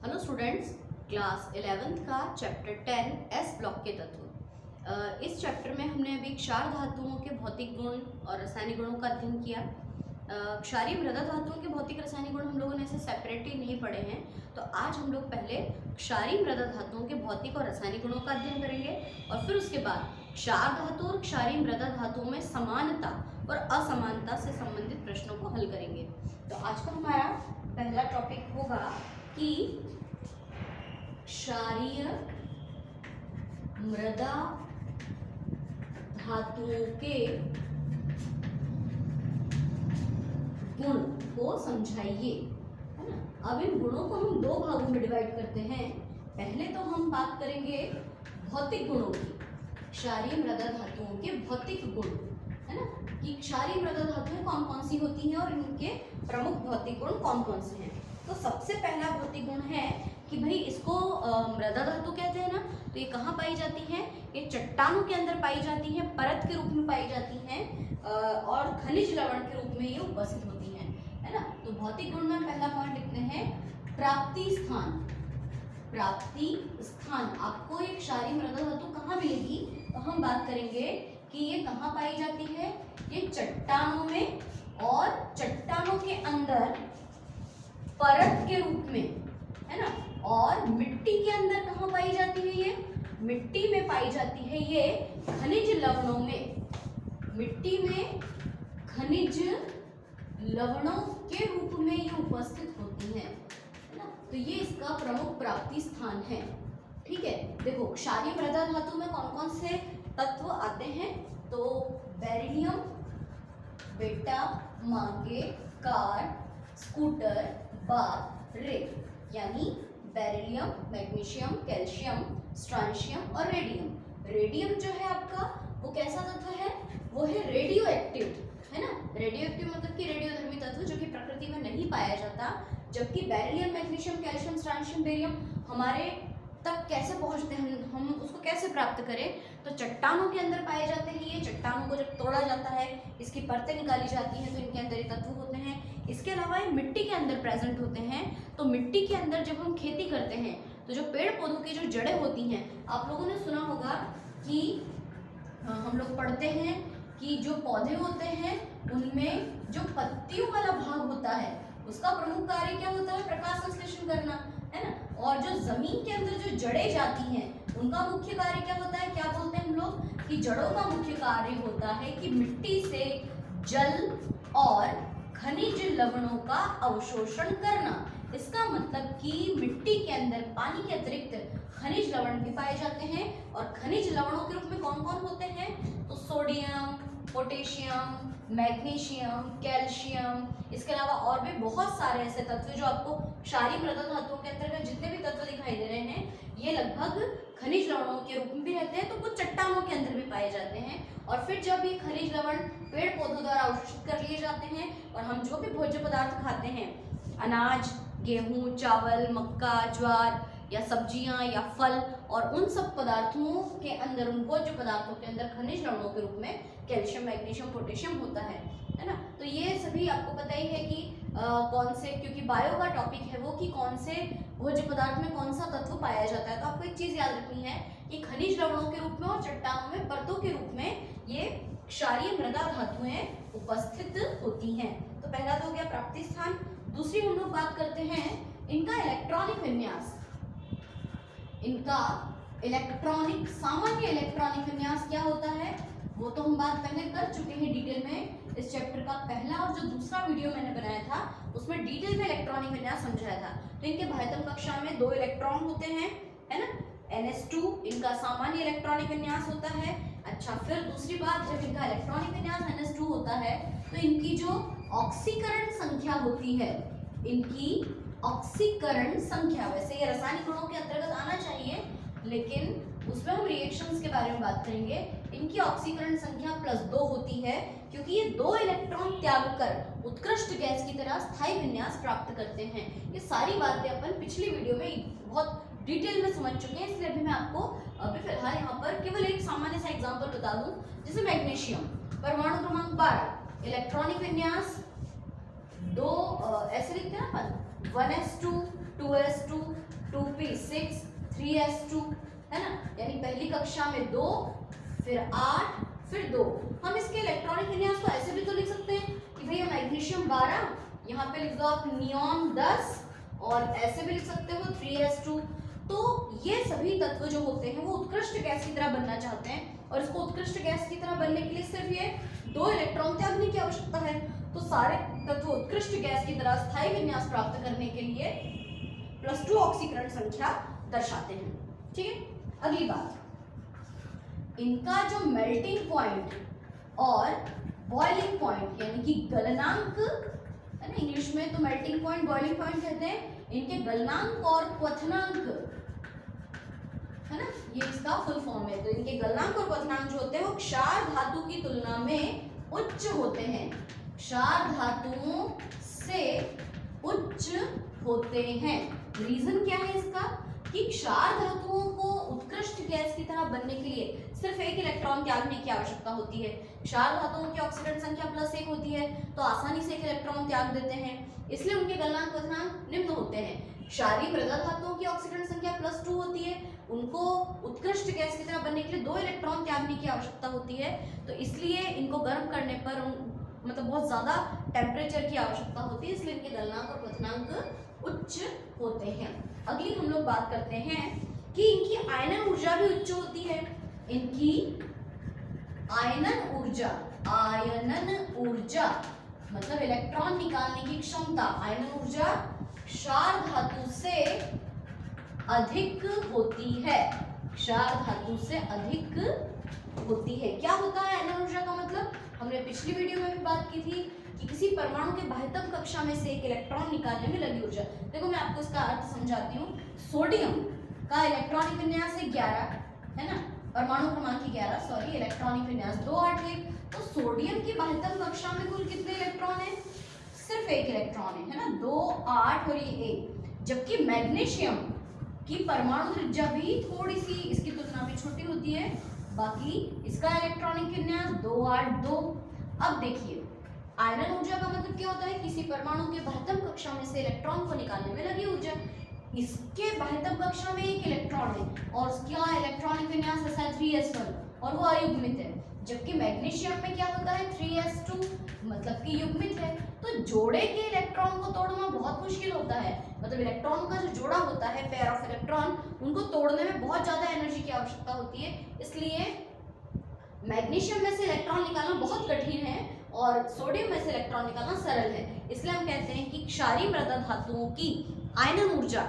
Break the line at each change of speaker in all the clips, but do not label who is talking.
Hello students, class 11th का chapter 10 S block के तत्व। इस चैप्टर में हमने अभी क्षार धातुओं के भौतिक गुण और रासायनिक गुणों का अध्ययन किया। क्षारीय मृदा धातुओं के भौतिक रासायनिक गुण हम लोगों ने ऐसे सेपरेटली नहीं पढ़े हैं, तो आज हम लोग पहले क्षारीय मृदा धातुओं के भौतिक और रासायनिक गुणों का अध्ययन करेंगे और फिर उसके बाद क्षार धातु और क्षारीय मृदा धातुओं में समानता और असमानता से संबंधित प्रश्नों को हल करेंगे। तो आज का हमारा पहला टॉपिक होगा कि क्षारीय मृदा धातुओं के गुण को समझाइए, है ना। अब इन गुणों को हम दो भागों में डिवाइड करते हैं। पहले तो हम बात करेंगे भौतिक गुणों की, क्षारीय मृदा धातुओं के भौतिक गुण, है ना, कि क्षारीय मृदा धातुएं कौन कौन सी होती हैं और इनके प्रमुख भौतिक गुण कौन कौन से हैं। तो सबसे पहला भौतिक गुण है कि भाई इसको मृदा धातु कहते हैं ना, तो ये कहाँ पाई जाती है? ये चट्टानों के अंदर पाई जाती है, परत के रूप में पाई जाती हैं और खनिज लवण के रूप में ये उपस्थित होती हैं, है ना। तो भौतिक गुण में पहला पॉइंट लिखते हैं प्राप्ति स्थान। प्राप्ति स्थान, आपको एक क्षारीय मृदा धातु कहाँ मिलेगी? तो हम बात करेंगे कि ये कहाँ पाई जाती है। ये चट्टानों में और चट्टानों के अंदर परत के रूप में, है ना। और मिट्टी के अंदर कहाँ पाई जाती है? ये मिट्टी में पाई जाती है, ये खनिज लवणों में। मिट्टी में खनिज लवणों के रूप में ये उपस्थित होती है ना। तो ये इसका प्रमुख प्राप्ति स्थान है। ठीक है, देखो क्षारीय मृदा धातु में कौन कौन से तत्व आते हैं? तो बेरिलियम, बेटा, मांगे, कार, स्कूटर, बार, रेत, यानी बेरिलियम, मैग्नीशियम, कैल्शियम, स्ट्रांशियम और रेडियम। रेडियम जो है आपका वो कैसा तत्व है? वो है रेडियो एक्टिव, है ना। रेडियो एक्टिव मतलब कि रेडियोधर्मी तत्व जो कि प्रकृति में नहीं पाया जाता, जबकि बेरिलियम, मैग्नीशियम, कैल्शियम, स्ट्रांशियम, बेरियम हमारे तक कैसे पहुंचते हैं, हम उसको कैसे प्राप्त करें? तो चट्टानों के अंदर पाए जाते हैं। ये चट्टानों को जब तोड़ा जाता है, इसकी परतें निकाली जाती हैं, तो इनके अंदर ये तत्व होते हैं। इसके अलावा ये मिट्टी के अंदर प्रेजेंट होते हैं। तो मिट्टी के अंदर जब हम खेती करते हैं तो जो पेड़ पौधों की जो जड़ें होती हैं, आप लोगों ने सुना होगा कि हम लोग पढ़ते हैं कि जो पौधे होते हैं उनमें जो पत्तियों वाला भाग होता है उसका प्रमुख कार्य क्या होता है? प्रकाश संश्लेषण करना, है ना। और जो जमीन के अंदर जो जड़ें जाती हैं उनका मुख्य कार्य क्या होता है? क्या बोलते हैं हम लोग कि जड़ों का मुख्य कार्य होता है कि मिट्टी से जल और खनिज लवणों का अवशोषण करना। इसका मतलब कि मिट्टी के अंदर पानी के अतिरिक्त खनिज लवण भी पाए जाते हैं और खनिज लवणों के रूप में कौन कौन होते हैं? तो सोडियम, पोटेशियम, मैग्नीशियम, कैल्शियम, इसके अलावा और भी बहुत सारे ऐसे तत्व जो आपको क्षारीय मृदा धातुओं के अंतर्गत जितने भी तत्व दिखाई दे रहे हैं, ये लगभग खनिज लवणों के रूप में भी रहते हैं। तो कुछ चट्टानों के अंदर भी पाए जाते हैं और फिर जब ये खनिज लवण पेड़ पौधों द्वारा अवशोषित कर लिए जाते हैं और हम जो भी भोज्य पदार्थ खाते हैं, अनाज, गेहूं, चावल, मक्का, ज्वार या सब्जियां या फल, और उन सब पदार्थों के अंदर, उन भोज्य पदार्थों के अंदर खनिज लवणों के रूप में कैल्शियम, मैग्नीशियम, पोटेशियम होता है ना। तो ये सभी आपको पता ही है कि कौन से, क्योंकि बायो का टॉपिक है वो, कि कौन से भोज्य पदार्थ में कौन सा तत्व पाया जाता है। तो आपको एक चीज याद रखनी है कि खनिज लवणों के रूप में और चट्टानों में परतों के रूप में ये क्षारीय मृदा धातुएं उपस्थित होती हैं। तो पहला तो हो गया प्राप्ति स्थान। दूसरी हम लोग बात करते हैं इनका इलेक्ट्रॉनिक विन्यास। इनका इलेक्ट्रॉनिक, सामान्य इलेक्ट्रॉनिक विन्यास क्या होता है वो तो हम बात पहले कर चुके हैं डिटेल में। इस चैप्टर का पहला और जो दूसरा वीडियो मैंने बनाया था उसमें डिटेल में इलेक्ट्रॉनिक विन्यास समझाया था। तो इनके बाह्यतम कक्षा में 2 इलेक्ट्रॉन होते हैं, है ना। NH2 इनका सामान्य इलेक्ट्रॉनिक विन्यास होता है। अच्छा, फिर दूसरी बात, जब इनका इलेक्ट्रॉनिक विन्यास NH2 होता है तो इनकी जो ऑक्सीकरण संख्या होती है, इनकी ऑक्सीकरण संख्या, वैसे ये रासायनिक गुणों के अंतर्गत आना चाहिए लेकिन उसमें हम रिएक्शंस के बारे में बात करेंगे। इनकी ऑक्सीकरण संख्या +2 होती है क्योंकि ये 2 इलेक्ट्रॉन त्याग कर उत्कृष्ट गैस की तरह स्थायी विन्यास प्राप्त करते हैं। ये सारी बातें अपन पिछली वीडियो में बहुत डिटेल में समझ चुके हैं, इसलिए अभी मैं आपको अभी फिलहाल यहाँ पर केवल एक सामान्य सा एग्जांपल बता दूं। जैसे मैग्नीशियम, परमाणु क्रमांक 12, इलेक्ट्रॉनिक विन्यास दो ऐसे लिखते हैं अपन 1s2 2s2 2p6 3s2, है ना, यानी पहली कक्षा में 2, फिर 8, फिर 2। हम इसके इलेक्ट्रॉनिक विन्यास को ऐसे भी तो लिख सकते हैं कि भैया मैग्नीशियम 12, यहाँ पे लिख दो आप नियॉन 10, और ऐसे भी लिख सकते हो 3s2। तो ये सभी तत्व जो होते हैं वो उत्कृष्ट गैस की तरह बनना चाहते हैं, और इसको उत्कृष्ट गैस की तरह बनने के लिए सिर्फ ये 2 इलेक्ट्रॉन त्यागने की आवश्यकता है। तो सारे तत्व उत्कृष्ट गैस की तरह स्थायी विन्यास प्राप्त करने के लिए +2 ऑक्सीकरण संख्या दर्शाते हैं। ठीक है, अगली बात, इनका जो मेल्टिंग पॉइंट और बॉइलिंग पॉइंट यानी कि गलनांक, है ना, इंग्लिश में तो मेल्टिंग पॉइंट बॉइलिंग पॉइंट कहते हैं, इनके गलनांक और क्वथनांक, है ना, ये इसका फुल फॉर्म है। तो इनके गलनांक और क्वथनांक जो होते हैं वो क्षार धातु की तुलना में उच्च होते हैं, क्षार धातुओं से उच्च होते हैं। रीजन क्या है इसका कि क्षार धातुओं को उत्कृष्ट गैस की तरह बनने के लिए सिर्फ एक इलेक्ट्रॉन त्यागने की आवश्यकता होती है। क्षार धातुओं की ऑक्सीकरण संख्या +1 होती है, तो आसानी से एक इलेक्ट्रॉन त्याग देते हैं, इसलिए उनके गलनांक क्वथनांक निम्न होते हैं। क्षारीय मृदा धातुओं की ऑक्सीकरण संख्या +2 होती है, उनको उत्कृष्ट गैस की तरह बनने के लिए 2 इलेक्ट्रॉन त्यागने की आवश्यकता होती है, तो इसलिए इनको गर्म करने पर मतलब बहुत ज्यादा टेम्परेचर की आवश्यकता होती है, इसलिए इनके गलनांक और क्वथनांक उच्च होते हैं। अगली हम लोग बात करते हैं कि इनकी आयनन ऊर्जा भी उच्च होती है। इनकी आयनन ऊर्जा मतलब इलेक्ट्रॉन निकालने की क्षमता, आयनन ऊर्जा क्षार धातु से अधिक होती है, क्षार धातु से अधिक होती है। क्या होता है आयनन ऊर्जा का मतलब? हमने पिछली वीडियो में भी बात की थी कि किसी परमाणु के बाह्यतम कक्षा में से एक इलेक्ट्रॉन निकालने में लगी ऊर्जा। देखो मैं आपको इसका अर्थ समझाती हूँ। सोडियम का इलेक्ट्रॉनिक विन्यास है 11, है ना, परमाणु क्रमांक 11, सॉरी, इलेक्ट्रॉनिक विन्यास 2 8 1। तो सोडियम की बाह्यतम कक्षा में कुल कितने इलेक्ट्रॉन है? सिर्फ एक इलेक्ट्रॉन है ना, 2 8 और ये 1। जबकि मैग्नीशियम की परमाणु त्रिज्या भी थोड़ी सी इसकी तुलना में छोटी होती है, बाकी इसका इलेक्ट्रॉनिक विन्यास 2 8 2। अब देखिए आयनन ऊर्जा का मतलब क्या होता है? किसी परमाणु के बाह्यतम कक्षा में से इलेक्ट्रॉन को निकालने में लगी ऊर्जा। इसके बाह्यतम कक्षा में एक इलेक्ट्रॉन है और उसका इलेक्ट्रॉनिक विन्यास ऐसा है 3s1 और वो अयुग्मित है। जबकि मैग्नीशियम में क्या होता है? 3s2 मतलब कि युग्मित है। तो जोड़े के इलेक्ट्रॉन को तोड़ना बहुत मुश्किल होता है, मतलब इलेक्ट्रॉन का जो जोड़ा होता है, पेयर ऑफ इलेक्ट्रॉन, उनको तोड़ने में बहुत ज्यादा एनर्जी की आवश्यकता होती है। इसलिए मैग्नीशियम में से इलेक्ट्रॉन निकालना बहुत कठिन है और सोडियम में से इलेक्ट्रॉन निकालना सरल है। इसलिए हम कहते हैं कि क्षारीय मृदा धातुओं की आयनन ऊर्जा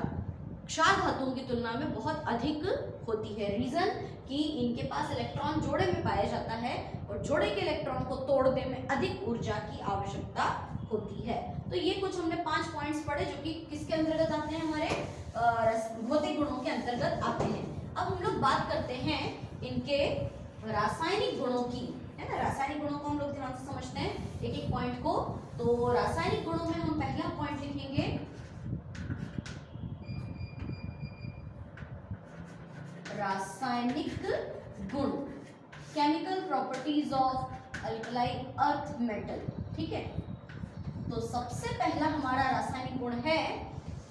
क्षार धातुओं की तुलना में बहुत अधिक होती है। रीजन कि इनके पास इलेक्ट्रॉन जोड़े में पाया जाता है और जोड़े के इलेक्ट्रॉन को तोड़ने में अधिक ऊर्जा की आवश्यकता होती है। तो ये कुछ हमने 5 पॉइंट्स पढ़े जो कि किसके अंतर्गत आते हैं? हमारे भौतिक गुणों के अंतर्गत आते हैं। अब हम लोग बात करते हैं इनके रासायनिक गुणों की, है ना। रासायनिक गुणों को हम लोग ध्यान से समझते हैं एक एक पॉइंट को। तो रासायनिक गुणों में हम पहला पॉइंट लिखेंगे रासायनिक गुण, chemical properties of alkali earth metal. ठीक है, तो सबसे पहला हमारा रासायनिक गुण है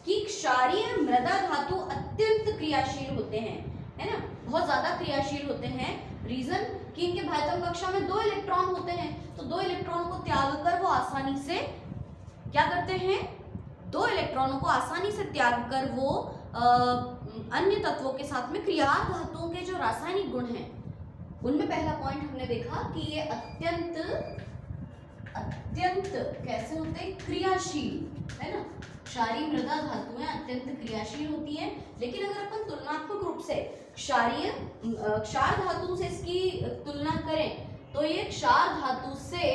कि क्षारीय मृदा धातु अत्यंत क्रियाशील होते हैं, है ना, बहुत ज्यादा क्रियाशील होते हैं। रीजन कि इनके बाह्यतम कक्षा में 2 इलेक्ट्रॉन होते हैं, तो 2 इलेक्ट्रॉन को त्याग कर वो आसानी से क्या करते हैं? 2 इलेक्ट्रॉनों को आसानी से त्याग कर वो अन्य तत्वों के साथ में क्रियार धातुओं के जो रासायनिक गुण हैं उनमें पहला पॉइंट हमने देखा कि ये अत्यंत कैसे होते हैं? क्रियाशील, है ना। क्षारीय मृदा धातुएं अत्यंत क्रियाशील होती हैं, लेकिन अगर अपन तुलनात्मक रूप से क्षार धातु से इसकी तुलना करें तो ये क्षार धातु से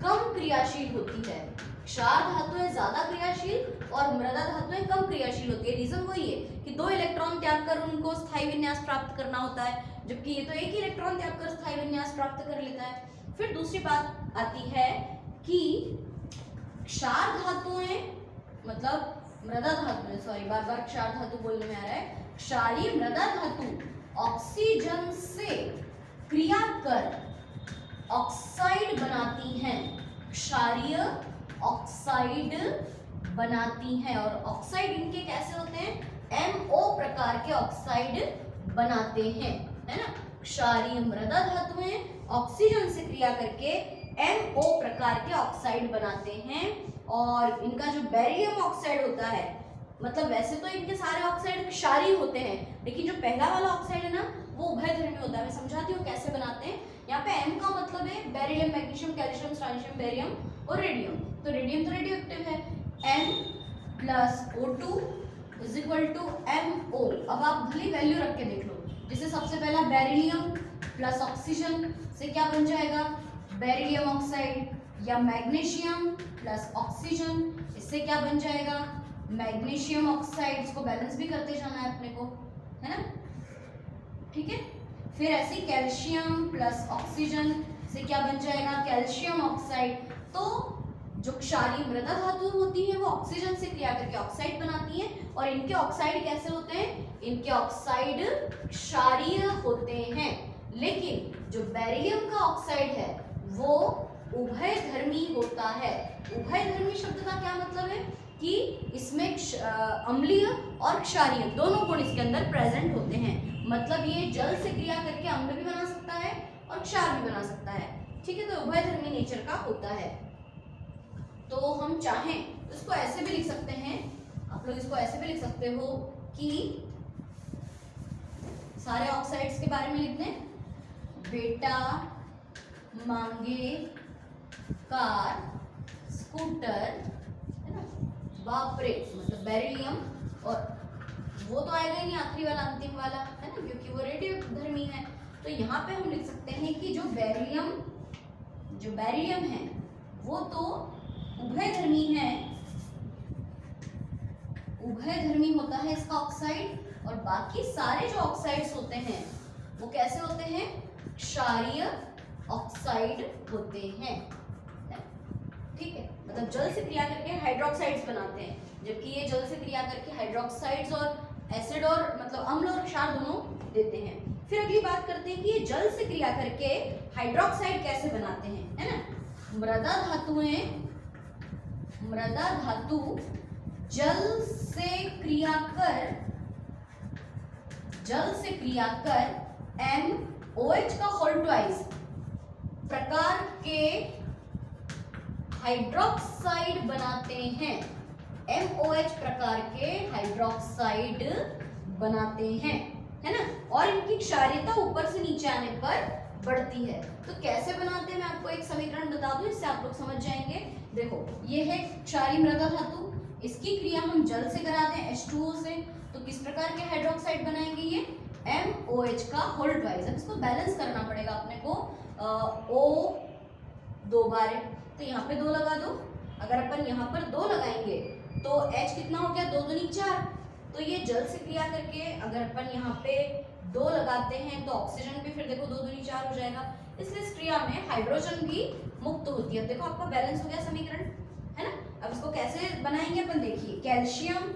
कम क्रियाशील होती है। क्षार धातुएं ज्यादा क्रियाशील और मृदा धातुएं कम क्रियाशील होती है। रीजन वही है कि 2 इलेक्ट्रॉन त्याग कर उनको स्थायी विन्यास प्राप्त करना होता है, जबकि ये तो एक ही इलेक्ट्रॉन त्याग कर स्थायी विन्यास प्राप्त कर लेता है। फिर दूसरी बात आती है कि क्षार धातुएं मतलब मृदा धातुएं, सॉरी बार बार क्षार धातु बोलने में आ रहा है, क्षारीय मृदा धातु ऑक्सीजन से क्रिया कर ऑक्साइड बनाती हैं, क्षारीय ऑक्साइड बनाती हैं। और ऑक्साइड इनके कैसे होते हैं? MO प्रकार के ऑक्साइड बनाते हैं, है ना। क्षारीय मृदा धातुएं ऑक्सीजन से क्रिया करके MO प्रकार के ऑक्साइड बनाते हैं। और इनका जो बेरिलियम ऑक्साइड होता है, मतलब वैसे तो इनके सारे ऑक्साइड क्षारीय होते हैं, लेकिन जो पहला वाला ऑक्साइड है ना वो उभयधर्मी होता है। मैं समझाती हूँ कैसे बनाते हैं। यहाँ पे M का मतलब है beryllium, magnesium, calcium, strontium, barium और रेडियम। तो रेडियम तो रेडियोएक्टिव है, M plus O2 is equal to MO। अब आप भली वैल्यू रख के देख लो। जैसे सबसे पहला बेरिलियम प्लस ऑक्सीजन से क्या बन जाएगा, बेरिलियम ऑक्साइड, या मैग्नीशियम प्लस ऑक्सीजन, इससे क्या बन जाएगा, मैग्नीशियम ऑक्साइड। इसको बैलेंस भी करते जाना है अपने को, है ना, ठीक है। फिर ऐसे कैल्शियम प्लस ऑक्सीजन से क्या बन जाएगा, कैल्शियम ऑक्साइड। तो जो क्षारीय मृदा धातु होती है वो ऑक्सीजन से क्रिया करके ऑक्साइड बनाती हैं। और इनके ऑक्साइड कैसे होते हैं, इनके ऑक्साइड क्षारीय होते हैं। लेकिन जो बेरिलियम का ऑक्साइड है वो उभयधर्मी होता है। उभयधर्मी शब्द का क्या मतलब है कि इसमें अम्लीय और क्षारीय दोनों गुण इसके अंदर प्रेजेंट होते हैं। मतलब ये जल से क्रिया करके अम्ल भी बना सकता है और क्षार भी बना सकता है, ठीक है। तो उभयधर्मी नेचर का होता है। तो हम चाहें तो इसको ऐसे भी लिख सकते हैं, आप लोग इसको ऐसे भी लिख सकते हो कि सारे ऑक्साइड्स के बारे में लिख दें, बेटा, मांगे, कार, स्कूटर, है ना, बापरे मतलब बेरिलियम, और वो तो आएगा ही नहीं आखिरी वाला, अंतिम वाला, है ना, क्योंकि वो रेडियोधर्मी है। तो यहाँ पे हम लिख सकते हैं कि जो बेरिलियम है वो तो उभयधर्मी है, उभयधर्मी होता है इसका ऑक्साइड। और बाकी सारे जो ऑक्साइड्स होते हैं वो कैसे होते हैं, क्षारीय ऑक्साइड होते हैं, ठीक है। मतलब जल से क्रिया करके हाइड्रोक्साइड्स बनाते हैं, जबकि ये जल से क्रिया करके हाइड्रोक्साइड्स और एसिड और मतलब अम्ल और क्षार दोनों देते हैं। फिर अगली बात करते हैं कि ये जल से क्रिया करके हाइड्रोक्साइड कैसे बनाते हैं, है ना। मृदा धातु जल से क्रिया कर MOH का होल ट्वाइस प्रकार के हाइड्रोक्साइड बनाते हैं। MOH प्रकार के हाइड्रोक्साइड बनाते हैं, है ना। और इनकी क्षारीयता ऊपर से नीचे आने पर बढ़ती है। तो कैसे बनाते हैं, मैं आपको एक समीकरण बता दूं, इससे आप लोग समझ जाएंगे। देखो ये है क्षारीय मृदा धातु, इसकी क्रिया हम जल से कराते हैं H2O से। तो किस प्रकार के हाइड्रोक्साइड बनाएंगे, ये MOH का होल ट्वाइस। अब इसको बैलेंस करना पड़ेगा अपने को। O 2 बार है तो यहाँ पे 2 लगा दो। अगर अपन यहाँ पर 2 लगाएंगे तो H कितना हो गया, 2 दूनी 4। तो ये जल से क्रिया करके अगर अपन यहाँ पे 2 लगाते हैं तो ऑक्सीजन भी फिर देखो 2 दूनी 4 हो जाएगा। इसलिए इस क्रिया में हाइड्रोजन भी मुक्त होती है। देखो आपका बैलेंस हो गया समीकरण, है ना। अब इसको कैसे बनाएंगे अपन, देखिए कैल्शियम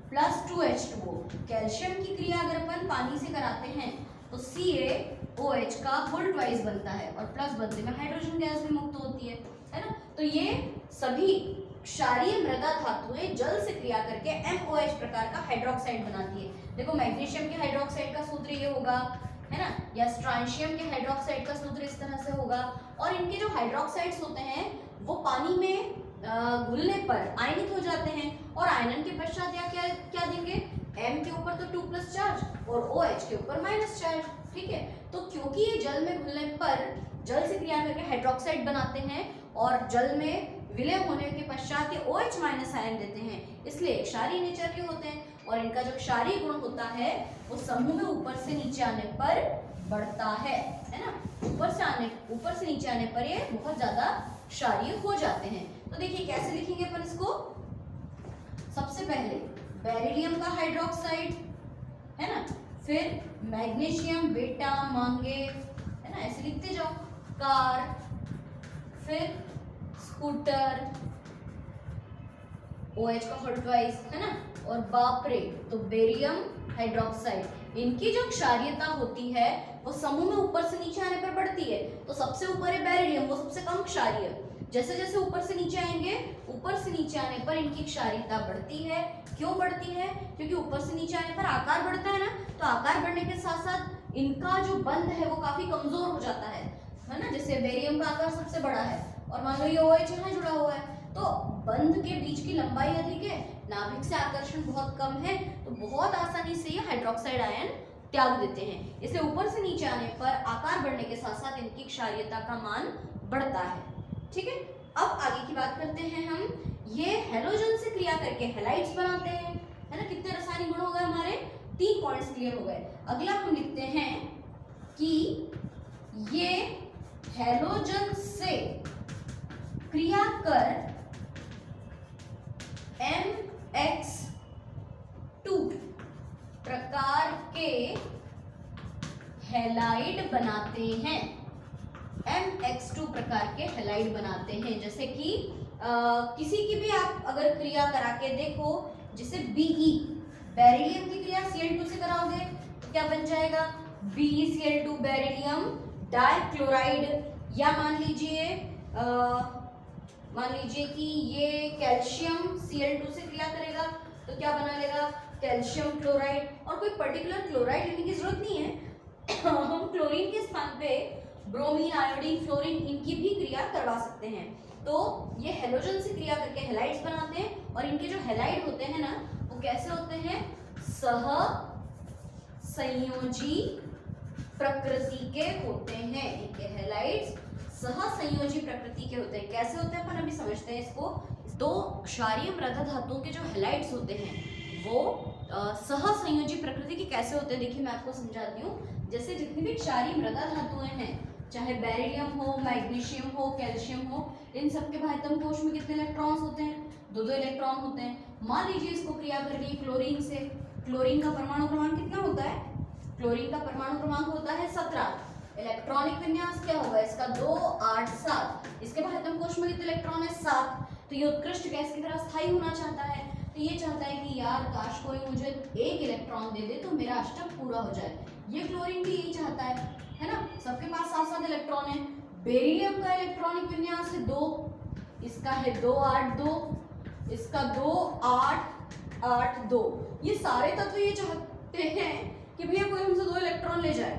प्लस 2H2O। कैल्शियम की क्रिया अगर अपन पानी से कराते हैं तो CaOH का होल ट्वाइस बनता है और प्लस बनने में हाइड्रोजन गैस भी मुक्त होती है ना। तो ये सभी क्षारीय मृदा धातुएं जल से क्रिया करके MOH प्रकार का हाइड्रोक्साइड बनाती है। देखो मैग्नीशियम के हाइड्रोक्साइड का सूत्र ये होगा, है ना, या स्ट्रोंशियम के हाइड्रोक्साइड का सूत्र इस तरह से होगा। और इनके जो हाइड्रोक्साइड्स होते हैं वो पानी में घुलने पर आयनित हो जाते हैं और आयनन के पश्चात क्या देंगे, M के ऊपर तो 2+ चार्ज और OH के ऊपर माइनस चार्ज, ठीक है। तो क्योंकि ये जल में घुलने पर जल से क्रिया करके हाइड्रोक्साइड बनाते हैं और जल में विलय होने के पश्चात ये OH- आयन देते हैं, इसलिए क्षारीय नेचर के होते हैं। और इनका जो क्षारीय गुण होता है वो समूह में ऊपर से नीचे आने पर बढ़ता है ना। ऊपर से नीचे आने पर ये बहुत ज्यादा क्षारीय हो जाते हैं। तो देखिए कैसे लिखेंगे अपन इसको। सबसे पहले बेरिलियम का हाइड्रोक्साइड, है ना, फिर मैग्नीशियम, बेटा, मांगे, है ना, ऐसे लिखते जाओ, कार, फिर स्कूटर, OH का होल ट्वाइस, है ना, और बापरे तो बेरियम हाइड्रोक्साइड। इनकी जो क्षारीयता होती है वो समूह में ऊपर से नीचे आने पर बढ़ती है। तो सबसे ऊपर है बेरिलियम, वो सबसे कम क्षारीय, जैसे जैसे ऊपर से नीचे आएंगे, ऊपर से नीचे आने पर इनकी क्षारीयता बढ़ती है। क्यों बढ़ती है? क्योंकि ऊपर से नीचे आने पर आकार बढ़ता है ना, तो आकार बढ़ने के साथ साथ इनका जो बंध है वो काफी कमजोर हो जाता है ना। जैसे बेरियम का आकार सबसे बड़ा है और मान लो ये OH यहाँ जुड़ा हुआ है, तो बंध के बीच की लंबाई अधिक है, नाभिक से आकर्षण बहुत कम है, तो बहुत आसानी से ये हाइड्रोक्साइड आयन त्याग देते हैं। इसे ऊपर से नीचे आने पर आकार बढ़ने के साथ साथ इनकी क्षारीयता का मान बढ़ता है। ठीक है, अब आगे की बात करते हैं हम। ये हैलोजन से क्रिया करके हैलाइड्स बनाते हैं, है ना। कितने रासायनिक गुण हो गए हमारे? 3 पॉइंट्स क्लियर हो गए। अगला हम लिखते हैं कि ये हैलोजन से क्रिया कर MX2 प्रकार के हैलाइड बनाते हैं। MX2 प्रकार के हैलाइड बनाते हैं। जैसे कि किसी की भी आप अगर क्रिया करा के देखो, जैसे Be बेरिलियम की क्रिया Cl2 से कराओगे तो क्या बन जाएगा? BeCl2 beryllium dichloride. या मान लीजिए कि ये कैल्शियम Cl2 से क्रिया करेगा तो क्या बना लेगा? Calcium chloride. और कोई पर्टिकुलर क्लोराइड लेने की जरूरत नहीं है हम क्लोरीन के स्थान पे ब्रोमीन, आयोडीन, फ्लोरीन इनकी भी क्रिया करवा सकते हैं। तो ये हैलोजन से क्रिया करके हैलाइड्स बनाते हैं और इनके जो हैलाइड होते हैं ना, वो कैसे होते हैं? सहसंयोजी प्रकृति के होते हैं। इनके हैलाइड्स सहसंयोजी प्रकृति के होते हैं। कैसे होते हैं अपन अभी समझते हैं इसको। दो क्षारीय मृदा धातुओं के जो हैलाइड्स होते हैं वो सहसंयोजी प्रकृति के कैसे होते हैं, देखिए मैं आपको समझाती हूँ। जैसे जितनी भी क्षारीय मृदा धातुएं हैं, चाहे बेरिलियम हो, मैग्नीशियम हो, कैल्शियम हो, इन सबके भाइतम कोश में कितने इलेक्ट्रॉन्स होते हैं? 2-2 इलेक्ट्रॉन होते हैं। मान लीजिए इसको क्रिया कर ली क्लोरीन से। क्लोरीन का परमाणु क्रमांक कितना होता है? क्लोरीन का परमाणु क्रमांक होता है 17। इलेक्ट्रॉनिक विन्यास क्या होगा इसका? 2, 8, 7। इसके भाइतम कोश में कितने इलेक्ट्रॉन है? 7। तो ये उत्कृष्ट गैस की तरह स्थायी होना चाहता है, तो ये चाहता है कि यार काश कोई मुझे 1 इलेक्ट्रॉन दे दे तो मेरा अष्टक पूरा हो जाए। ये क्लोरीन भी यही चाहता है ना। सबके पास 7-7 इलेक्ट्रॉन है। बेरिलियम का इलेक्ट्रॉनिक विन्यास है 2, इसका है 2, 8, 2, इसका 2, 8, 8, 2। ये सारे तत्व ये चाहते हैं कि भैया कोई हमसे 2 इलेक्ट्रॉन ले जाए,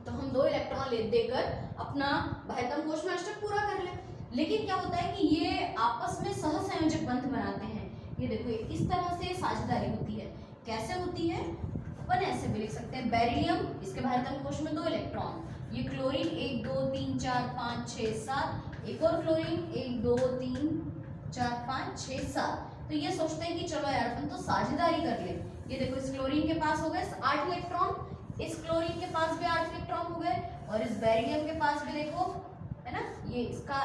तो हम 2 इलेक्ट्रॉन ले देकर अपना भाइतम कोश में अष्टक पूरा कर ले। लेकिन क्या होता है कि ये आपस में सहसंयोजक बंध बनाते हैं। ये देखो इस तरह से साझेदारी होती है। कैसे होती है? अपन ऐसे भी लिख सकते हैं। बेरिलियम, इसके भाइतम कोश में 2 इलेक्ट्रॉन, ये क्लोरीन 1, 2, 3, 4, 5, 6, 7, एक और क्लोरीन 1, 2, 3, 4, 5, 6, 7। तो ये सोचते हैं कि चलो यार अपन तो साझेदारी कर ले। ये देखो इस क्लोरीन के पास हो गए 8 इलेक्ट्रॉन, इस क्लोरीन के पास भी 8 इलेक्ट्रॉन हो गए और इस बेरिलियम के पास भी देखो, है ना, ये इसका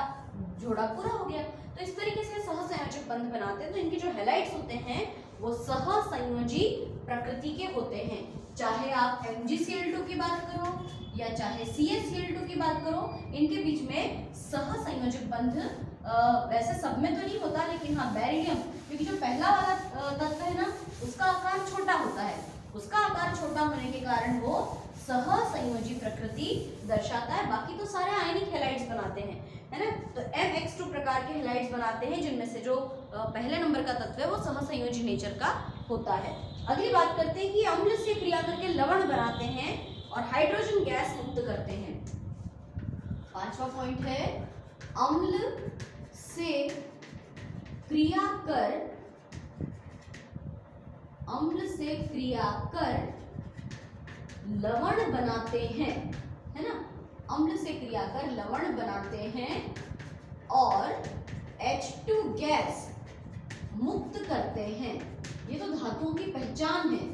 जोड़ा पूरा हो गया। तो इस तरीके से सहसंयोजक बंध बनाते हैं। तो इनके जो हैलाइड्स होते हैं वो सहसंयोजी प्रकृति के होते हैं। चाहे आप MgCl2 की बात करो या चाहे CaCl2 की बात करो, इनके बीच में सहसंयोजक बंध वैसे सब में तो नहीं होता, लेकिन हाँ बेरिलियम, क्योंकि जो पहला वाला तत्व है ना उसका आकार छोटा होता है, उसका आकार छोटा होने के कारण वो सहसंयोजी प्रकृति दर्शाता है। बाकी तो सारे आयनिक हैलाइड्स बनाते हैं, है ना। तो MX2 प्रकार के हैलाइड्स बनाते हैं जिनमें से जो पहले नंबर का तत्व है वो सहसंयोजी नेचर का होता है। अगली बात करते हैं कि अम्ल से क्रिया करके लवण बनाते हैं और हाइड्रोजन गैस मुक्त करते हैं। 5वां पॉइंट है अम्ल से क्रिया कर लवण बनाते हैं, है ना। अम्ल से क्रिया कर लवण बनाते हैं और H2 गैस मुक्त करते हैं। ये तो धातुओं की पहचान है।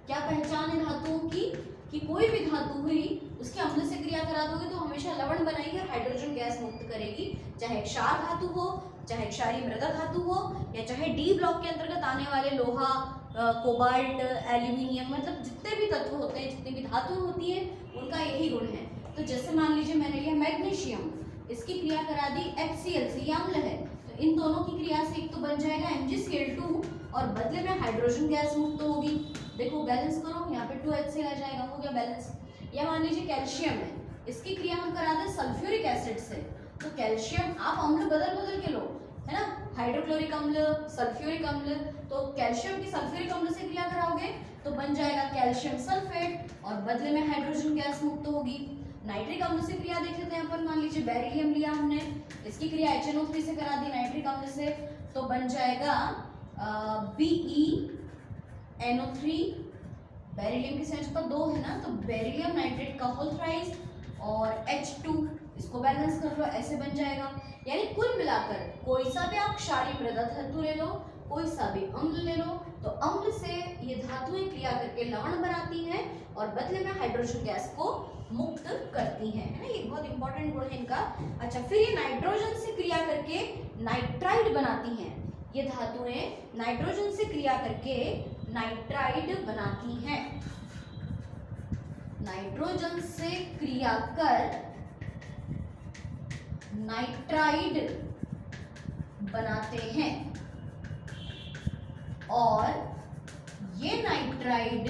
क्या पहचान है धातुओं की? कि कोई भी धातु हुई उसके अम्ल से क्रिया करा दोगे तो हमेशा लवण बनाएगी और हाइड्रोजन गैस मुक्त करेगी। चाहे क्षार धातु हो, चाहे क्षारीय मृदा धातु हो, या चाहे डी ब्लॉक के अंतर्गत आने वाले लोहा, कोबाल्ट, एल्यूमिनियम, मतलब जितने भी तत्व होते हैं, जितनी भी धातु होती है, उनका यही गुण है। तो जैसे मान लीजिए मैंने लिया मैग्नीशियम, इसकी क्रिया करा दी HCl से, ये अम्ल है, तो इन दोनों की क्रिया से एक तो बन जाएगा MgCl2 और बदले में हाइड्रोजन गैस मुक्त होगी। देखो बैलेंस करो, यहाँ पे 2HCl आ जाएगा, हो गया बैलेंस। या मान लीजिए कैल्शियम है, इसकी क्रिया हम करा दें सल्फ्यूरिक एसिड से, तो कैल्शियम आप अम्ल बदल बदल के लो, है ना, हाइड्रोक्लोरिक अम्ल, सल्फ्यूरिक अम्ल, तो कैल्शियम की सल्फ्यूरिक अम्ल से क्रिया कराओगे तो बन जाएगा कैल्शियम सल्फेट और बदले में हाइड्रोजन गैस मुक्त होगी। नाइट्रिक अम्ल से क्रिया देख लेते हैं अपन, मान लीजिए बेरिलियम लिया हमने, इसकी क्रिया HNO3 से करा दी नाइट्रिक अम्ल से, तो बन जाएगा BeNO3, बेरिलियम की संरचना 2 है ना, तो बेरिलियम नाइट्रेट का होल थ्राइस और H2, इसको बैलेंस कर लो, ऐसे बन जाएगा। यानी कुल मिलाकर कोई सा भी आप क्षारीय मृदा धातु ले लो, कोई सा भी अम्ल ले लो, तो अम्ल से ये धातुएं क्रिया करके लवण बनाती हैं और बदले में हाइड्रोजन गैस को मुक्त करती हैं, है ना, ये बहुत इंपॉर्टेंट गुण है इनका। अच्छा, फिर ये नाइट्रोजन से क्रिया करके नाइट्राइड बनाती हैं, ये धातुएं नाइट्रोजन से क्रिया करके नाइट्राइड बनाती हैं, नाइट्रोजन से क्रिया कर नाइट्राइड बनाते हैं और ये नाइट्राइड,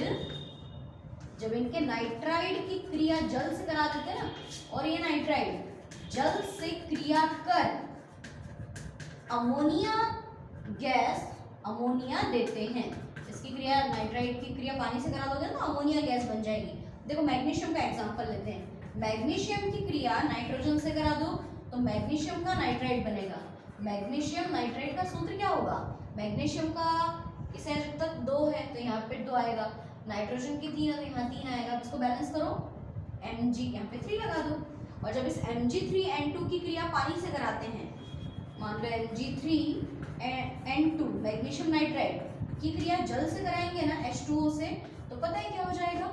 जब इनके नाइट्राइड की क्रिया जल से करा देते हैं ना, और ये नाइट्राइड जल से क्रिया कर अमोनिया गैस, अमोनिया देते हैं, इसकी क्रिया नाइट्राइड की क्रिया पानी से करा दोगे तो अमोनिया गैस बन जाएगी। देखो मैग्नीशियम का एग्जांपल लेते हैं, मैग्नीशियम की क्रिया नाइट्रोजन से करा दो तो मैग्नीशियम का नाइट्राइड बनेगा। मैग्नीशियम नाइट्राइड का सूत्र क्या होगा, मैग्नीशियम का इस तक 2 है तो यहाँ पे 2 आएगा, नाइट्रोजन की 3 है तो यहाँ 3 आएगा, इसको बैलेंस करो, Mg यहाँ पे 3 लगा दो, और जब इस Mg3N2 की क्रिया पानी से कराते हैं, मान लो Mg3N2 मैग्नीशियम नाइट्राइड की क्रिया जल से कराएंगे ना H2O से, तो पता है क्या हो जाएगा,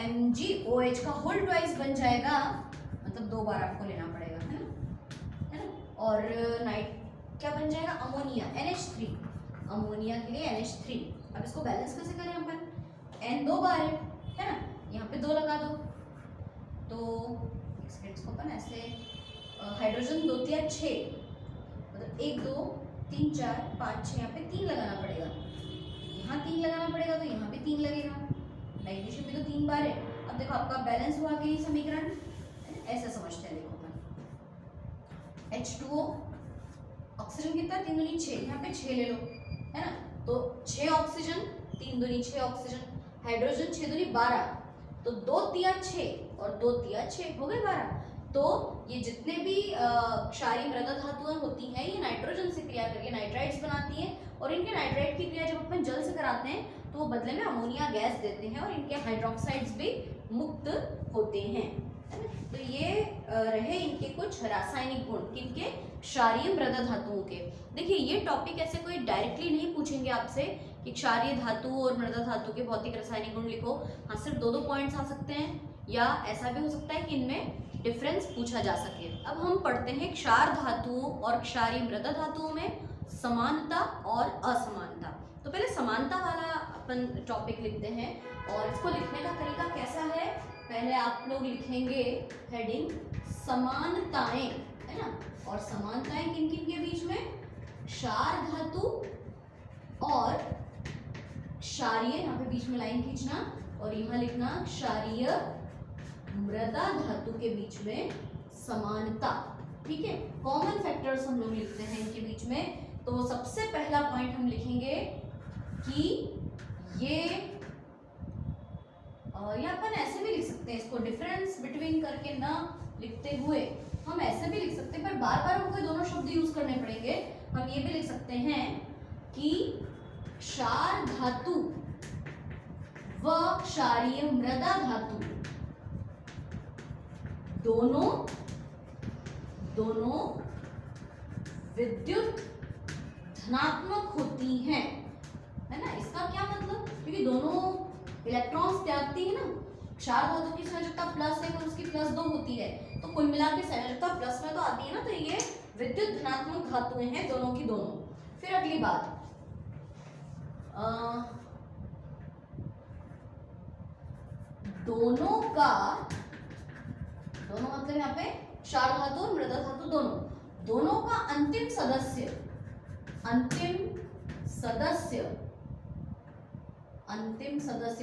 MgOH का होल ट्वाइस बन जाएगा, मतलब 2 बार आपको लेना पड़ेगा, है ना, और नाइट क्या बन जाएगा, अमोनिया NH3, अमोनिया के लिए NH3। अब इसको बैलेंस कैसे करें अपन, N 2 बार है ना, यहाँ पे 2 लगा दो, तो इसको अपन ऐसे हाइड्रोजन 2 3 6, मतलब 1 2 3 4 5 6, यहाँ पे 3 लगाना पड़ेगा, यहाँ 3 लगाना पड़ेगा, तो यहाँ भी 3 लगेगा, मैग्नीशियम भी तो 3 बार है। अब देखो आपका बैलेंस हुआ कि समीकरण, ऐसा समझते हैं, देखो अपन H2O, ऑक्सीजन कितना 3 दूनी 6, यहाँ पे 6 ले लो, है ना, तो 6 ऑक्सीजन, 3 दूनी 6 ऑक्सीजन, हाइड्रोजन 6 दूनी 12, तो 2 तिया 6 और 2 तिया 6 हो गए 12। तो ये जितने भी क्षारीय मृदा धातुएं होती हैं, ये नाइट्रोजन से क्रिया करके नाइट्राइड्स बनाती हैं, और इनके नाइट्राइड की क्रिया जब अपन जल से कराते हैं तो वो बदले में अमोनिया गैस देते हैं और इनके हाइड्रोक्साइड्स भी मुक्त होते हैं। तो ये रहे इनके कुछ रासायनिक गुण, किनके, क्षारीय मृदा धातुओं के। देखिए ये टॉपिक ऐसे कोई डायरेक्टली नहीं पूछेंगे आपसे कि क्षारीय धातु और मृदा धातु के भौतिक रासायनिक गुण लिखो, हाँ सिर्फ 2 पॉइंट्स आ सकते हैं, या ऐसा भी हो सकता है कि इनमें डिफरेंस पूछा जा सके। अब हम पढ़ते हैं क्षार धातुओं और क्षारीय मृदा धातुओं में समानता और असमानता। तो पहले समानता वाला अपन टॉपिक लिखते हैं, और इसको लिखने का तरीका कैसा है, पहले आप लोग लिखेंगे हेडिंग समानताएं, है ना, और समानताएं किन किन के बीच में, क्षार धातु और क्षारीय, यहाँ पे बीच में लाइन खींचना और यहाँ लिखना क्षारीय मृदा धातु के बीच में समानता, ठीक है। कॉमन फैक्टर्स हम लोग लिखते हैं इनके बीच में, तो सबसे पहला पॉइंट हम लिखेंगे कि ये, या अपन ऐसे भी लिख सकते हैं इसको, डिफरेंस बिटवीन करके ना लिखते हुए हम ऐसे भी लिख सकते हैं, पर बार बार हमको दोनों शब्द यूज करने पड़ेंगे। हम ये भी लिख सकते हैं कि क्षार धातु व क्षारीय मृदा धातु दोनों विद्युत धनात्मक होती हैं, है ना। इसका क्या मतलब, क्योंकि दोनों इलेक्ट्रॉन्स त्यागती है ना, क्षार धातु की संयोजकता प्लस है और उसकी +2 होती है, तो कुल मिला के संयोजकता प्लस में तो आती है ना, तो ये विद्युत धनात्मक धातुएं हैं दोनों की दोनों। फिर अगली बात, दोनों मतलब यहाँ पे क्षार धातु और मृदा धातु दोनों का अंतिम सदस्य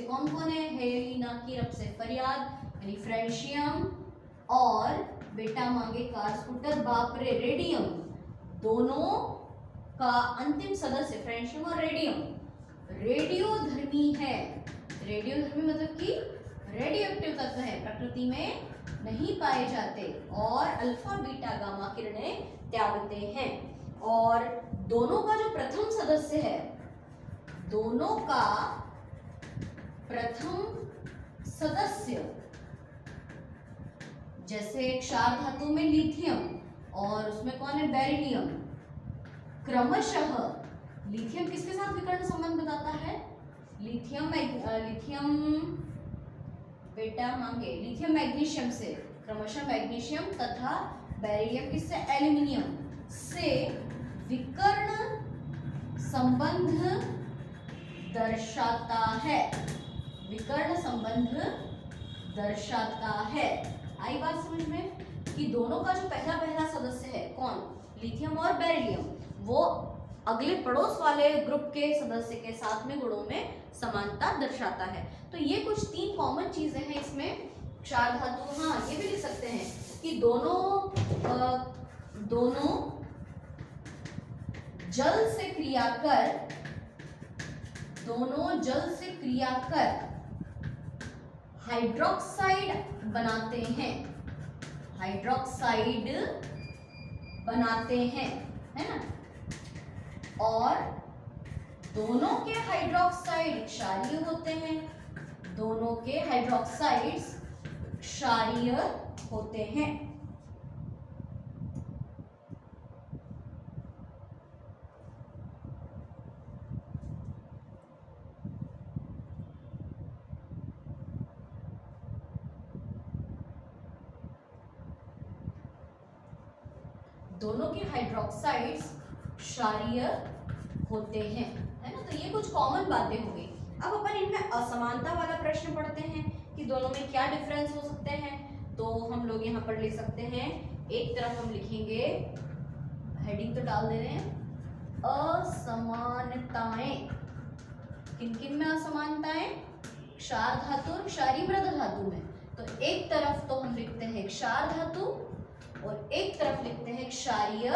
कौन कौन है, हेलिना की रब से फरियाद, यानी फ्रेंशियम, और बेटा मांगे कार स्कूटर, बाप रे रेडियम, दोनों का अंतिम सदस्य फ्रेंशियम और रेडियम रेडियोधर्मी है। रेडियोधर्मी मतलब कि रेडियो एक्टिव तत्व है, प्रकृति में नहीं पाए जाते और अल्फा बीटा गामा किरणें त्यागते हैं। और दोनों का जो प्रथम सदस्य है, दोनों का प्रथम सदस्य, जैसे क्षार धातु में लिथियम और उसमें कौन है, बेरिलियम, क्रमशः लिथियम किसके साथ विकर्ण संबंध बताता है, लिथियम बेटा मांगे लिथियम मैग्नीशियम से, क्रमशः मैग्नीशियम तथा बेरिलियम किससे, एल्यूमिनियम से विकर्ण संबंध दर्शाता है, विकर्ण संबंध दर्शाता है। आई बात समझ में कि दोनों का जो पहला सदस्य है कौन, लिथियम और बेरिलियम, वो अगले पड़ोस वाले ग्रुप के सदस्य के साथ में गुणों में समानता दर्शाता है। तो ये कुछ 3 कॉमन चीजें हैं इसमें। क्षार धातु, हाँ ये भी लिख सकते हैं कि दोनों जल से क्रिया कर हाइड्रोक्साइड बनाते हैं, है ना। और दोनों के हाइड्रोक्साइड क्षारीय होते हैं, दोनों के हाइड्रोक्साइड्स क्षारीय होते हैं। दोनों के हाइड्रोक्साइड्स क्षारीय होते हैं, है ना। तो ये कुछ कॉमन बातें हो गई। अब अपन इनमें असमानता वाला प्रश्न पढ़ते हैं कि दोनों में क्या डिफरेंस हो सकते हैं। तो हम लोग यहाँ पर लिख सकते हैं, एक तरफ हम लिखेंगे, हेडिंग तो डाल दे रहे हैं, असमानताएं। किन किन में असमानताएं, क्षार धातु और क्षारीय मृद धातु में। तो एक तरफ तो हम लिखते हैं क्षार धातु और एक तरफ लिखते हैं क्षारीय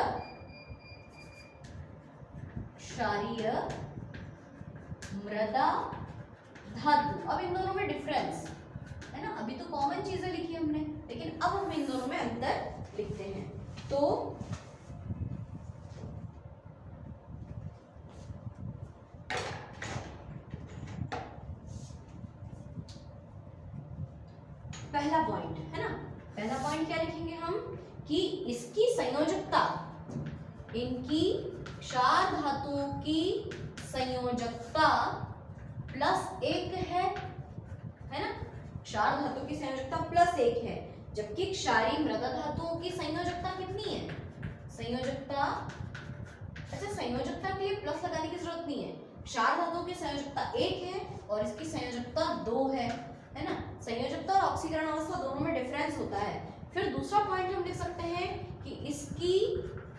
मृदा धातु। अब इन दोनों में डिफरेंस है ना, अभी तो कॉमन चीजें लिखी हमने, लेकिन अब हम इन दोनों में अंतर लिखते हैं। तो पहला पॉइंट है ना, पहला पॉइंट क्या लिखेंगे हम कि इसकी संयोजकता, इनकी क्षार धातुओं की संयोजकता +1 है ना। क्षार धातु की संयोजकता +1 है, जबकि क्षारीय मृदा धातुओं की संयोजकता कितनी है, संयोजकता, अच्छा संयोजकता के लिए प्लस लगाने की जरूरत नहीं है। क्षार धातुओं की संयोजकता 1 है और इसकी संयोजकता 2 है ना। संयोजकता और ऑक्सीकरण अवस्था दोनों में डिफरेंस होता है। फिर दूसरा पॉइंट हम लिख सकते हैं कि इसकी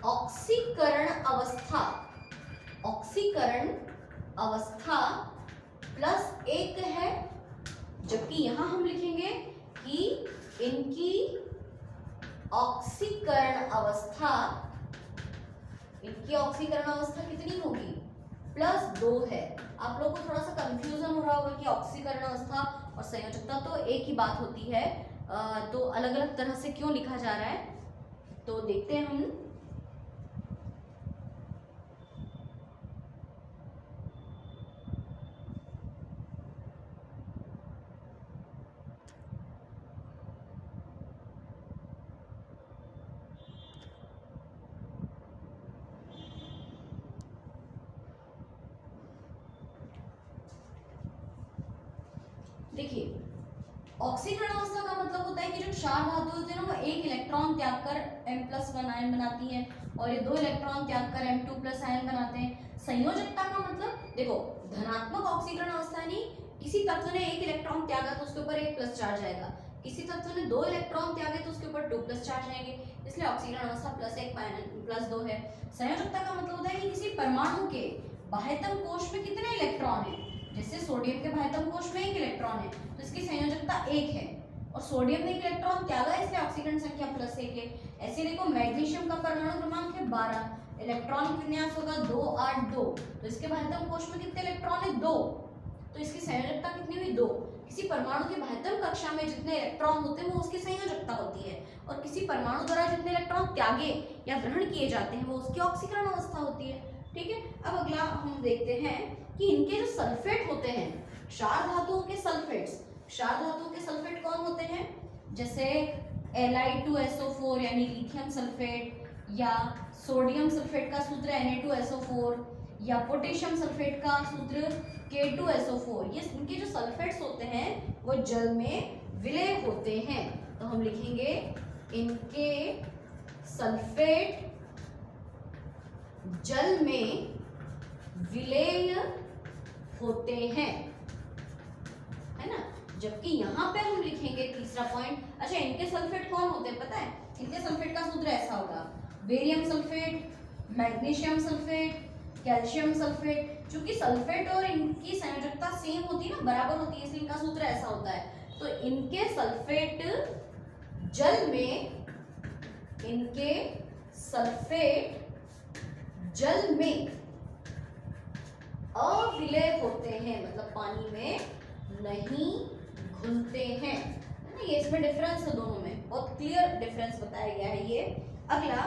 ऑक्सीकरण अवस्था +1 है, जबकि यहां हम लिखेंगे कि इनकी ऑक्सीकरण अवस्था कितनी होगी, +2 है। आप लोगों को थोड़ा सा कंफ्यूजन हो रहा होगा कि ऑक्सीकरण अवस्था और संयोजकता तो एक ही बात होती है, तो अलग अलग तरह से क्यों लिखा जा रहा है, तो देखते हैं हम। देखिए, ऑक्सीकरण अवस्था का मतलब होता है कि जो क्षार धातु होती है ना, वो एक इलेक्ट्रॉन त्याग कर M+1 आयन बनाती है और ये 2 इलेक्ट्रॉन त्याग कर M2+ आयन बनाते हैं। संयोजकता का मतलब देखो, धनात्मक ऑक्सीकरण अवस्था नहीं, किसी तत्व ने 1 इलेक्ट्रॉन त्यागा तो उसके ऊपर 1 प्लस चार्ज आएगा, किसी तत्व ने 2 इलेक्ट्रॉन त्यागे तो उसके ऊपर 2 प्लस चार्ज आएंगे, इसलिए ऑक्सीकरण अवस्था +1 +2 है। संयोजकता का मतलब होता है कि किसी परमाणु के बाह्यतम कोश में कितने इलेक्ट्रॉन है, जैसे सोडियम के बाह्यतम कोश में 1 इलेक्ट्रॉन है तो इसकी संयोजकता 1 है, और सोडियम ने एक इलेक्ट्रॉन त्यागा इसलिए ऑक्सीकरण संख्या +1 है। ऐसे देखो मैग्नीशियम का परमाणु क्रमांक है 12, इलेक्ट्रॉन विन्यास होगा 2 8 2, तो इसके बाह्यतम कोश में कितने इलेक्ट्रॉन है 2, तो इसकी संयोजकता कितनी हुई 2। किसी परमाणु के बाह्यतम कक्षा में जितने इलेक्ट्रॉन होते हैं वो उसकी संयोजकता होती है, और किसी परमाणु द्वारा जितने इलेक्ट्रॉन त्यागे या ग्रहण किए जाते हैं वो उसकी ऑक्सीकरण अवस्था होती है। ठीक है, अब अगला हम देखते हैं कि इनके जो सल्फेट होते हैं, क्षार धातुओं के सल्फेट्स, क्षार धातुओं के सल्फेट कौन होते हैं, जैसे Li2SO4 यानी लिथियम सल्फेट, या सोडियम सल्फेट का सूत्र Na2SO4, या पोटेशियम सल्फेट का सूत्र K2SO4। ये इनके जो सल्फेट्स होते हैं वो जल में विलय होते हैं, तो हम लिखेंगे इनके सल्फेट जल में विलय होते हैं, है ना। जबकि यहाँ पे हम लिखेंगे तीसरा पॉइंट, अच्छा इनके सल्फेट कौन होते हैं पता है, इनके सल्फेट का सूत्र ऐसा होगा, barium sulphate, magnesium sulphate, calcium sulphate. चूंकि सल्फेट और इनकी संयोजकता सेम होती है ना, बराबर होती है, इसलिए इनका सूत्र ऐसा होता है। तो इनके सल्फेट जल में, इनके सल्फेट जल में अविलय होते हैं, मतलब पानी में नहीं घुलते हैं, है ना। ये इसमें डिफरेंस है दोनों में, बहुत क्लियर डिफरेंस बताया गया है ये। अगला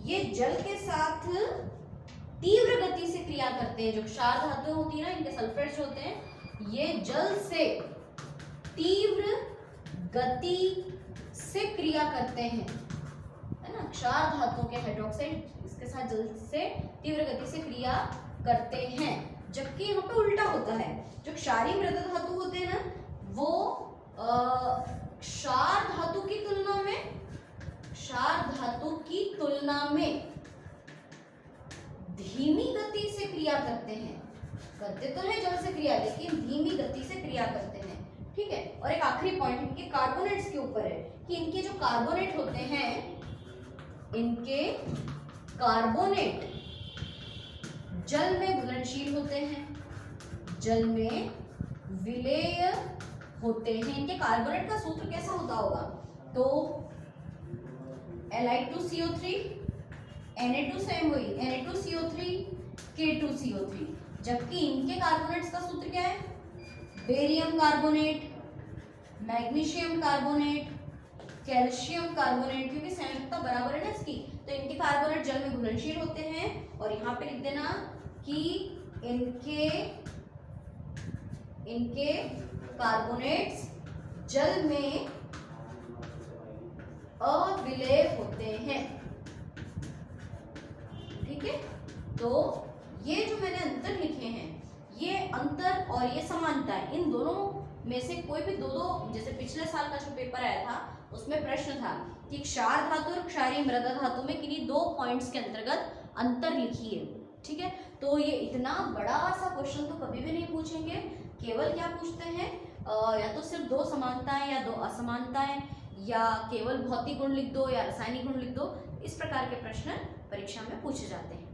ये जल के साथ तीव्र गति से क्रिया करते हैं, जो क्षार धातुएं होती है ना, इनके सल्फेट्स होते हैं, ये जल से तीव्र गति से क्रिया करते हैं, है ना। क्षार धातुओं के हाइड्रोक्साइड इसके साथ जल से तीव्र गति से क्रिया करते हैं, जबकि यहाँ पे उल्टा होता है, जो क्षारीय मृदा धातु होते हैं ना वो क्षार धातु की तुलना में, क्षार धातु की तुलना में धीमी गति से क्रिया करते हैं, करते तो है जल से क्रिया लेकिन धीमी गति से क्रिया करते हैं। ठीक है, और एक आखिरी पॉइंट इनके कार्बोनेट्स के ऊपर है कि इनके जो कार्बोनेट होते हैं, इनके कार्बोनेट जल में घुलनशील होते हैं, जल में विलेय होते हैं। इनके कार्बोनेट का सूत्र कैसा होता होगा, तो Li2CO3, Na2 सेम हुई, Na2CO3, K2CO3, जबकि इनके कार्बोनेट्स का सूत्र क्या है, barium carbonate, magnesium carbonate, calcium carbonate, क्योंकि संयोजकता बराबर है ना इसकी, तो इनके कार्बोनेट जल में घुलनशील होते हैं। और यहाँ पे लिख देना कि इनके कार्बोनेट्स जल में अविलय होते हैं। ठीक है, तो ये जो मैंने अंतर लिखे हैं, ये अंतर और ये समानता है, इन दोनों में से कोई भी दो, जैसे पिछले साल का जो पेपर आया था उसमें प्रश्न था कि क्षार धातु और क्षारीय मृदा धातु में किन्हीं 2 पॉइंट्स के अंतर्गत अंतर लिखिए। ठीक है, तो ये इतना बड़ा सा क्वेश्चन तो कभी भी नहीं पूछेंगे, केवल क्या पूछते हैं, या तो सिर्फ 2 समानताएं या 2 असमानताएं, या केवल भौतिक गुण लिख दो या रासायनिक गुण लिख दो, इस प्रकार के प्रश्न परीक्षा में पूछे जाते हैं।